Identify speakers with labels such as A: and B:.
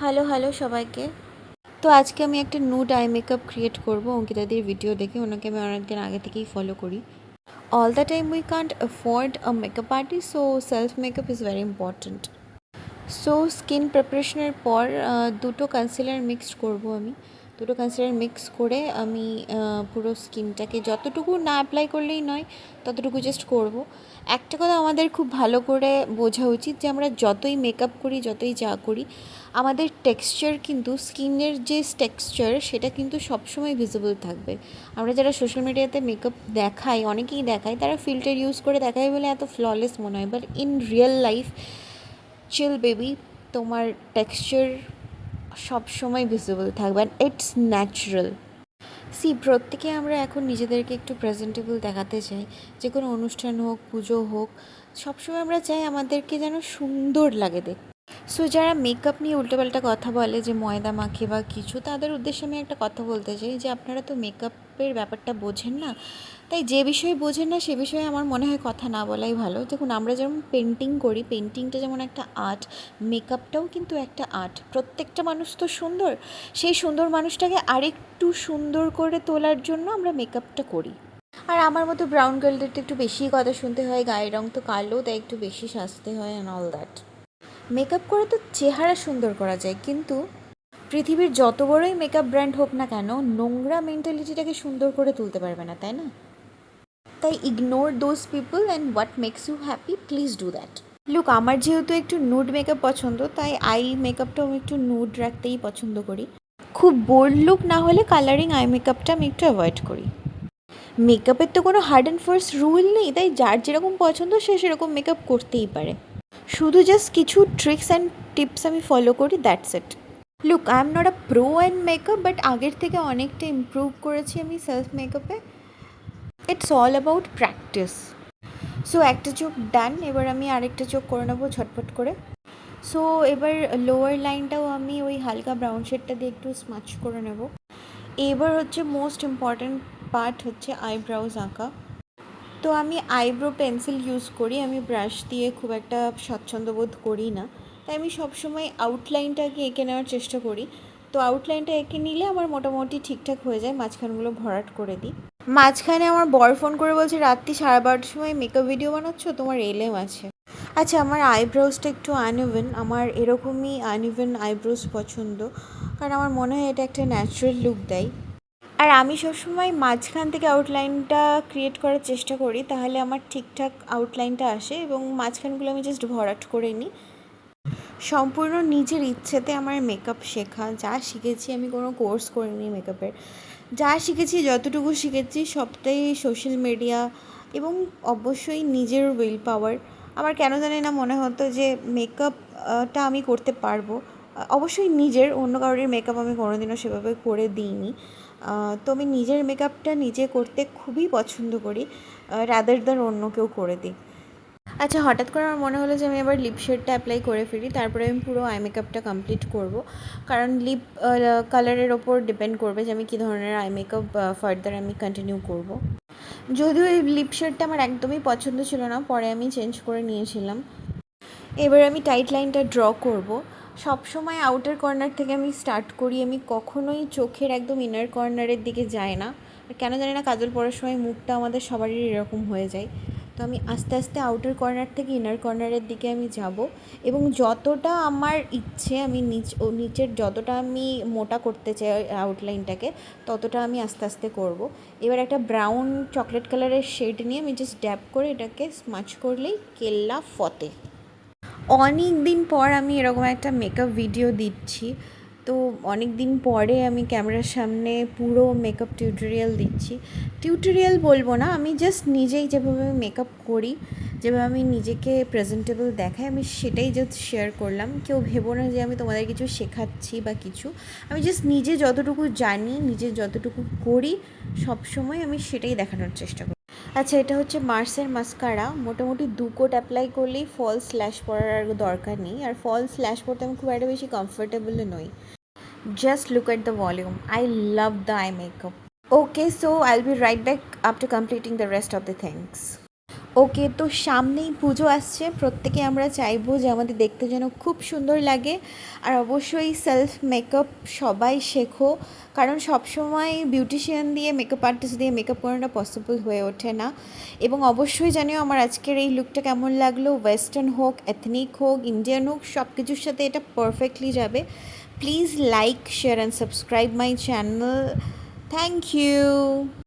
A: Hello hello সবাইকে। তো আজকে আমি একটা নুড আই মেকআপ ক্রিয়েট করব অঙ্কিতাদির ভিডিও দেখে। ওনাকে আমি অনেকদিন আগে থেকেই ফলো করি। All the time we can't afford a makeup artist, so self makeup is very important. So skin প্রিপারেশনের পর দুটো কনসিলার মিক্সড করব আমি। দুটো কনসিলার মিক্স করে আমি পুরো স্কিনটাকে যতটুকু না অ্যাপ্লাই করলেই নয় ততটুকু জাস্ট করব। একটা কথা আমাদের খুব ভালো করে বোঝা উচিত যে আমরা যতই মেকআপ করি, যতই যা করি, আমাদের টেক্সচার কিন্তু স্কিনের যে টেক্সচার সেটা কিন্তু সবসময় ভিজিবল থাকবে। আমরা যারা সোশ্যাল মিডিয়াতে মেকআপ দেখাই, অনেকেই দেখায়, তারা ফিল্টার ইউজ করে দেখায় বলে এত ফ্ললেস মনে হয়, but in real life chill baby, তোমার টেক্সচার সবসময় ভিজিবল থাকবে অ্যান্ড ইটস ন্যাচারাল। প্রত্যেকে আমরা এখন নিজেদেরকে একটু প্রেজেন্টেবল দেখাতে চাই। যে কোনো অনুষ্ঠান হোক, পুজো হোক, সবসময় আমরা চাই আমাদেরকে যেন সুন্দর লাগে দেখতে। সো যারা মেকআপ নিয়ে উল্টোপাল্টা কথা বলে যে ময়দা মাখে বা কিছু, তাদের উদ্দেশ্যে আমি একটা কথা বলতে চাই যে আপনারা তো মেকআপের ব্যাপারটা বোঝেন না। তাই যে বিষয়ে বোঝেন না সে বিষয়ে আমার মনে হয় কথা না বলাই ভালো। দেখুন, আমরা যেমন পেন্টিং করি, পেন্টিংটা যেমন একটা আর্ট, মেকআপটাও কিন্তু একটা আর্ট। প্রত্যেকটা মানুষ তো সুন্দর, সেই সুন্দর মানুষটাকে আরেকটু সুন্দর করে তোলার জন্য আমরা মেকআপটা করি। আর আমার মতো ব্রাউন গার্লদের তো একটু বেশিই কথা শুনতে হয়, গায়ের রং তো কালো, তাই একটু বেশি সাজতে হয় অ্যান্ড অল দ্যাট। মেকআপ করে তো চেহারা সুন্দর করা যায়, কিন্তু পৃথিবীর যত বড়ই মেকআপ ব্র্যান্ড হোক না কেন, নোংরা মেন্টালিটিটাকে সুন্দর করে তুলতে পারবে না, তাই না? তাই ignore those people and what makes you happy, please do that. Look, আমার যেহেতু একটু নুড মেকআপ পছন্দ, তাই আই মেকআপটাও আমি একটু নুড রাখতেই পছন্দ করি। খুব বোল্ড লুক না হলে কালারিং আই মেকআপটা আমি একটু অ্যাভয়েড করি। মেকআপের তো কোনো হার্ড অ্যান্ড ফাস্ট রুল নেই, তাই যার যেরকম পছন্দ সে সেরকম মেকআপ করতেই পারে। শুধু জাস্ট কিছু ট্রিক্স অ্যান্ড টিপস আমি ফলো করি, that's it. Look, I am not a pro and makeup, but আগের থেকে অনেকটা ইমপ্রুভ করেছি আমি সেলফ মেকআপে। It's all about practice. So একটা চোখ ডান, এবার আমি আরেকটা চোখ করে নেবো ঝটপট করে। সো এবার লোয়ার লাইনটাও আমি ওই হালকা ব্রাউন শেডটা দিয়ে একটু স্মাচ করে নেব। এবার হচ্ছে মোস্ট ইম্পর্ট্যান্ট পার্ট, হচ্ছে আইব্রাউজ আঁকা। তো আমি আইব্রো পেন্সিল ইউজ করি, আমি ব্রাশ দিয়ে খুব একটা স্বচ্ছন্দ বোধ করি না, তাই আমি সবসময় আউটলাইনটাকে এঁকে নেওয়ার চেষ্টা করি। তো আউটলাইনটা এঁকে নিলে আমার মোটামুটি ঠিকঠাক হয়ে যায়, মাঝখানগুলো ভরাট করে দিই। মাঝখানে আমার বর ফোন করে বলছে রাত্রি 12:30টার সময় মেকআপ ভিডিও বানাচ্ছ, তোমার এলএম আছে। আচ্ছা, আমার আইব্রোজটা একটু আনইভেন, আমার এরকমই আনইভেন আইব্রোজ পছন্দ, কারণ আমার মনে হয় এটা একটা ন্যাচারাল লুক দেয়। আর আমি সবসময় মাঝখান থেকে আউটলাইনটা ক্রিয়েট করার চেষ্টা করি, তাহলে আমার ঠিকঠাক আউটলাইনটা আসে এবং মাঝখানগুলো আমি জাস্ট ভরাট করে নিই। সম্পূর্ণ নিজের ইচ্ছেতে আমার মেকআপ শেখা, যা শিখেছি, আমি কোনো কোর্স করিনি মেকআপের। যা শিখেছি, যতটুকু শিখেছি, সবটাই সোশ্যাল মিডিয়া এবং অবশ্যই নিজের উইল পাওয়ার। আমার কেন জানি না মনে হতো যে মেকআপটা আমি করতে পারবো। অবশ্যই নিজের, অন্য কারোর মেকআপ আমি কোনোদিনও সেভাবে করে দিইনি। তো আমি নিজের মেকআপটা নিজে করতে খুবই পছন্দ করি, রাদার দ্যান অন্য কেউ করে দিই। আচ্ছা, হঠাৎ করে আমার মনে হলো যে আমি আবার লিপ শেডটা অ্যাপ্লাই করে ফেলি, তারপরে আমি পুরো আই মেকআপটা কমপ্লিট করব। কারণ লিপ কালারের ওপর ডিপেন্ড করবে যে আমি কী ধরনের আই মেকআপ ফার্দার আমি কন্টিনিউ করব। যদিও এই লিপ শেডটা আমার একদমই পছন্দ ছিল না, পরে আমি চেঞ্জ করে নিয়েছিলাম। এবার আমি টাইট লাইনটা ড্র করব। সবসময় আউটার কর্নার থেকে আমি স্টার্ট করি, আমি কখনোই চোখের একদম ইনার কর্নারের দিকে যাই না। কেন জানি না, কাজল পরার সময় মুখটা আমাদের সবারই এরকম হয়ে যায়। তো আমি আস্তে আস্তে আউটার কর্নার থেকে ইনার কর্নারের দিকে আমি যাব, এবং যতটা আমার ইচ্ছে আমি নিচের যতটা আমি মোটা করতে চাই আউটলাইনটাকে, ততটা আমি আস্তে আস্তে করব। এবার একটা ব্রাউন চকলেট কালারের শেড নিয়ে আমি জাস্ট ড্যাব করে এটাকে স্মাচ করলেই কেল্লা ফতে। অনেক দিন পর আমি এরকম একটা মেকআপ ভিডিও দিচ্ছি, তো অনেক দিন পরে আমি ক্যামেরার সামনে পুরো মেকআপ টিউটোরিয়াল দিচ্ছি। টিউটোরিয়াল বলবো না, আমি জাস্ট নিজেই যেভাবে মেকআপ করি, যেভাবে আমি নিজেকে প্রেজেন্টেবল দেখাই, আমি সেটাই জাস্ট শেয়ার করলাম। কেউ ভেবো না যে আমি তোমাদের কিছু শেখাচ্ছি বা কিছু। আমি জাস্ট নিজে যতটুকু জানি, নিজে যতটুকু করি, সবসময় আমি সেটাই দেখানোর চেষ্টা করি। আচ্ছা, এটা হচ্ছে মার্সের মাস্কারা। মোটামুটি 2 কোট অ্যাপ্লাই করলেই ফলস ল্যাশ পরার আর দরকার নেই, আর ফলস ল্যাশ পরতে আমি খুব একটা বেশি কমফোর্টেবলও নই। Just look at the volume, I love the eye makeup. Okay, so I'll be right back after completing the rest of the things. Okay, তো সামনেই পুজো আসছে, প্রত্যেকে আমরা চাইবো যে আমাদের দেখতে যেন খুব সুন্দর লাগে। আর অবশ্যই সেলফ মেকআপ সবাই শেখো, কারণ সবসময় বিউটিশিয়ান দিয়ে মেকআপ আর্টিস্ট দিয়ে মেকআপ করাটা পসিবল হয়ে ওঠে না। এবং অবশ্যই জানিও আমার আজকের এই লুকটা কেমন লাগলো, ওয়েস্টার্ন হোক, এথনিক হোক, ইন্ডিয়ান হোক, সব কিছুর সাথে এটা পারফেক্টলি যাবে। Please like, share and subscribe my channel. Thank you.